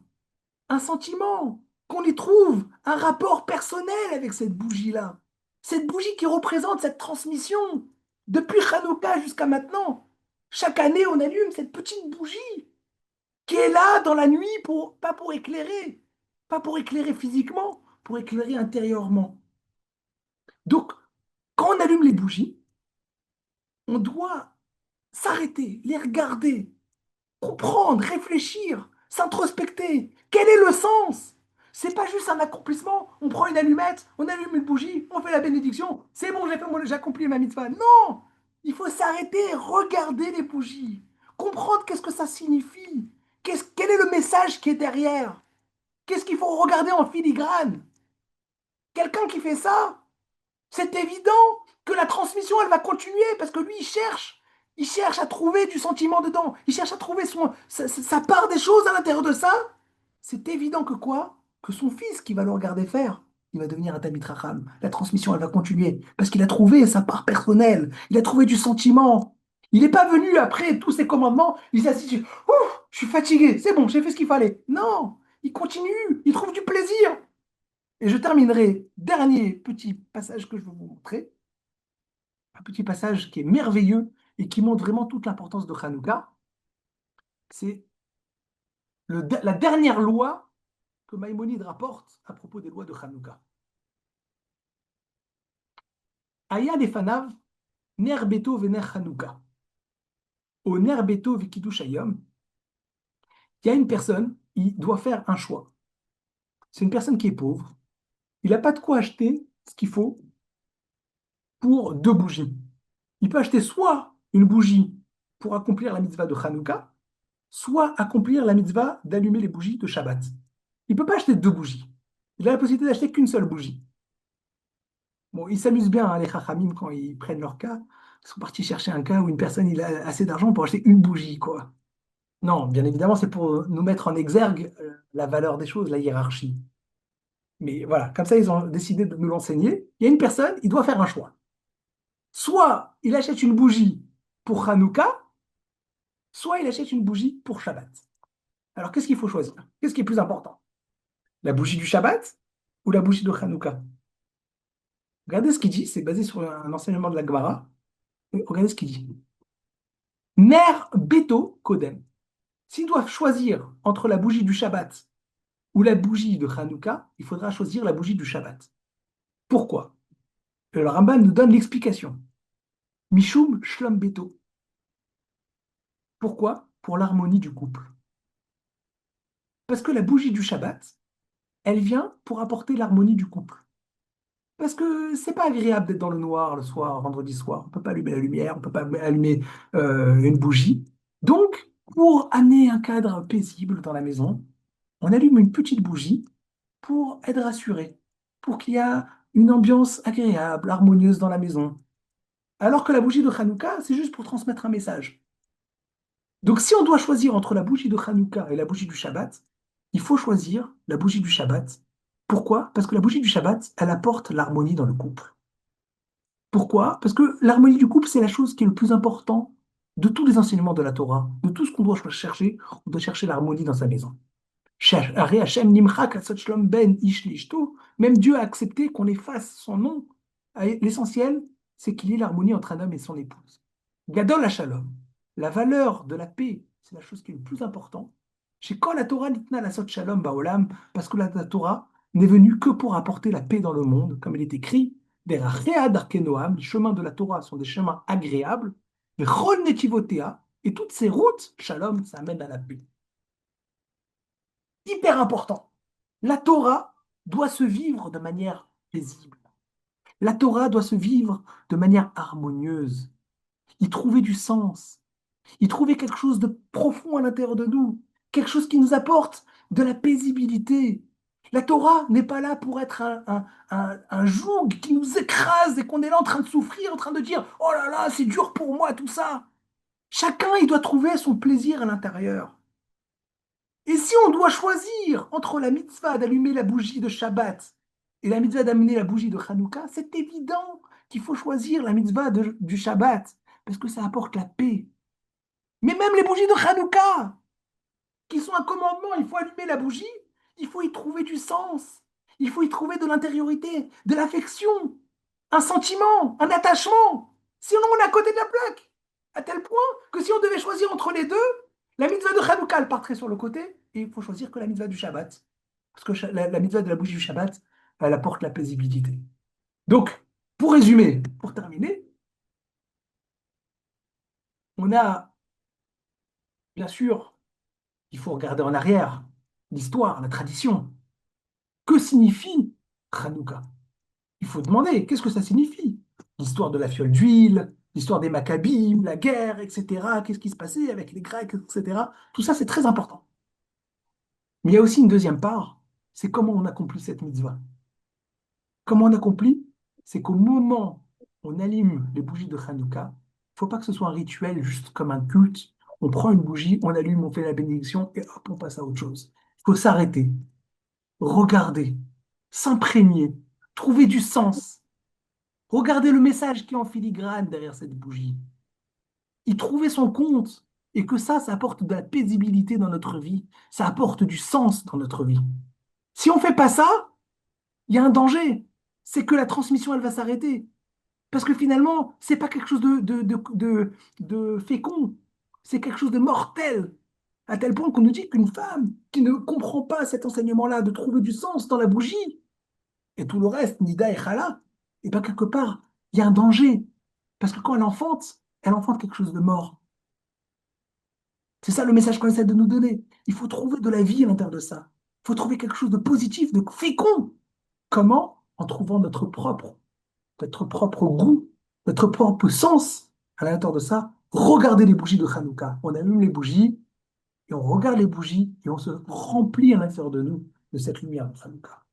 [SPEAKER 1] un sentiment, qu'on y trouve un rapport personnel avec cette bougie-là. Cette bougie qui représente cette transmission depuis Hanouka jusqu'à maintenant. Chaque année, on allume cette petite bougie qui est là dans la nuit pas pour éclairer, pas pour éclairer physiquement, pour éclairer intérieurement. Donc, quand on allume les bougies, on doit s'arrêter, les regarder, comprendre, réfléchir, s'introspecter. Quel est le sens? C'est pas juste un accomplissement. On prend une allumette, on allume une bougie, on fait la bénédiction. C'est bon, j'ai accompli ma mitzvah. Non! Il faut s'arrêter, regarder les bougies, comprendre qu'est-ce que ça signifie, quel est le message qui est derrière, qu'est-ce qu'il faut regarder en filigrane. Quelqu'un qui fait ça, c'est évident que la transmission, elle va continuer parce que lui, il cherche à trouver du sentiment dedans, il cherche à trouver sa part des choses à l'intérieur de ça. C'est évident que quoi? Que son fils qui va le regarder faire, il va devenir un Talmid Chacham. La transmission, elle va continuer parce qu'il a trouvé sa part personnelle, il a trouvé du sentiment. Il n'est pas venu après tous ces commandements, il s'est assis, ouf, je suis fatigué, c'est bon, j'ai fait ce qu'il fallait. Non, il continue, il trouve du plaisir. Et je terminerai, dernier petit passage que je vais vous montrer, un petit passage qui est merveilleux et qui montre vraiment toute l'importance de Hanouka. C'est la dernière loi que Maïmonide rapporte à propos des lois de Hanouka. Aya Lefanav, Ner Beto Vener Hanouka. Au Ner Beto Vikidush Hayom, il y a une personne, il doit faire un choix. C'est une personne qui est pauvre, il n'a pas de quoi acheter ce qu'il faut pour 2 bougies. Il peut acheter soit une bougie pour accomplir la mitzvah de Hanouka, soit accomplir la mitzvah d'allumer les bougies de Shabbat. Il ne peut pas acheter 2 bougies. Il a la possibilité d'acheter qu'une seule bougie. Bon, ils s'amusent bien, hein, les Chachamim, quand ils prennent leur cas. Ils sont partis chercher un cas où une personne il a assez d'argent pour acheter une bougie, quoi. Non, bien évidemment, c'est pour nous mettre en exergue la valeur des choses, la hiérarchie. Mais voilà, comme ça, ils ont décidé de nous l'enseigner. Il y a une personne, il doit faire un choix. Soit il achète une bougie pour Hanouka, soit il achète une bougie pour Shabbat. Alors, qu'est-ce qu'il faut choisir? Qu'est-ce qui est plus important? La bougie du Shabbat ou la bougie de Hanouka? Regardez ce qu'il dit, c'est basé sur un enseignement de la Gemara. Regardez ce qu'il dit. Ner Beto Kodem. S'ils doivent choisir entre la bougie du Shabbat ou la bougie de Hanouka, il faudra choisir la bougie du Shabbat. Pourquoi? Le Rambam nous donne l'explication. Mishum Shlom Beto. Pourquoi? Pour l'harmonie du couple. Parce que la bougie du Shabbat, elle vient pour apporter l'harmonie du couple. Parce que c'est pas agréable d'être dans le noir le soir, vendredi soir. On peut pas allumer la lumière, on peut pas allumer une bougie. Donc, pour amener un cadre paisible dans la maison, on allume une petite bougie pour être rassuré, pour qu'il y ait une ambiance agréable, harmonieuse dans la maison. Alors que la bougie de Hanouka, c'est juste pour transmettre un message. Donc, si on doit choisir entre la bougie de Hanouka et la bougie du Shabbat, il faut choisir la bougie du Shabbat. Pourquoi? Parce que la bougie du Shabbat, elle apporte l'harmonie dans le couple. Pourquoi? Parce que l'harmonie du couple, c'est la chose qui est le plus important de tous les enseignements de la Torah, de tout ce qu'on doit chercher. On doit chercher l'harmonie dans sa maison. Ben même Dieu a accepté qu'on efface son nom. L'essentiel, c'est qu'il y ait l'harmonie entre un homme et son épouse. Gadol Shalom, la valeur de la paix, c'est la chose qui est le plus importante. Chez quand la Torah nitna la sot shalom baolam, parce que la Torah n'est venue que pour apporter la paix dans le monde, comme il est écrit, des Noam, les chemins de la Torah sont des chemins agréables, des Chol Netivotea, et toutes ces routes, shalom, ça amène à la paix. Hyper important. La Torah doit se vivre de manière paisible. La Torah doit se vivre de manière harmonieuse. Y trouver du sens. Y trouver quelque chose de profond à l'intérieur de nous. Quelque chose qui nous apporte de la paisibilité. La Torah n'est pas là pour être un joug qui nous écrase et qu'on est là en train de souffrir, en train de dire oh là là, c'est dur pour moi, tout ça. Chacun, il doit trouver son plaisir à l'intérieur. Et si on doit choisir entre la mitzvah d'allumer la bougie de Shabbat et la mitzvah d'amener la bougie de Hanouka, c'est évident qu'il faut choisir la mitzvah du Shabbat, parce que ça apporte la paix. Mais même les bougies de Hanouka, qui sont un commandement, il faut allumer la bougie, il faut y trouver du sens, il faut y trouver de l'intériorité, de l'affection, un sentiment, un attachement. Sinon, on est à côté de la plaque. À tel point que si on devait choisir entre les deux, la mitzvah de Hanouka, elle partirait sur le côté, et il faut choisir que la mitzvah du Shabbat. Parce que la mitzvah de la bougie du Shabbat, elle apporte la paisibilité. Donc, pour résumer, pour terminer, on a, bien sûr, il faut regarder en arrière, l'histoire, la tradition. Que signifie Hanouka? Il faut demander, qu'est-ce que ça signifie? L'histoire de la fiole d'huile, l'histoire des Maccabim, la guerre, etc. Qu'est-ce qui se passait avec les Grecs, etc. Tout ça, c'est très important. Mais il y a aussi une deuxième part, c'est comment on accomplit cette mitzvah. Comment on accomplit? C'est qu'au moment où on allume les bougies de Hanouka, il ne faut pas que ce soit un rituel juste comme un culte. On prend une bougie, on allume, on fait la bénédiction et hop, on passe à autre chose. Il faut s'arrêter, regarder, s'imprégner, trouver du sens. Regarder le message qui est en filigrane derrière cette bougie. Y trouver son compte. Et que ça apporte de la paisibilité dans notre vie. Ça apporte du sens dans notre vie. Si on ne fait pas ça, il y a un danger. C'est que la transmission, elle va s'arrêter. Parce que finalement, c'est pas quelque chose de fécond. C'est quelque chose de mortel. À tel point qu'on nous dit qu'une femme qui ne comprend pas cet enseignement-là, de trouver du sens dans la bougie, et tout le reste, Nida et Khala, et bien quelque part, il y a un danger. Parce que quand elle enfante quelque chose de mort. C'est ça le message qu'on essaie de nous donner. Il faut trouver de la vie à l'intérieur de ça. Il faut trouver quelque chose de positif, de fécond. Comment? En trouvant notre propre goût, notre propre sens à l'intérieur de ça. Regardez les bougies de Hanouka. On allume les bougies et on regarde les bougies et on se remplit à l'intérieur de nous de cette lumière de Hanouka.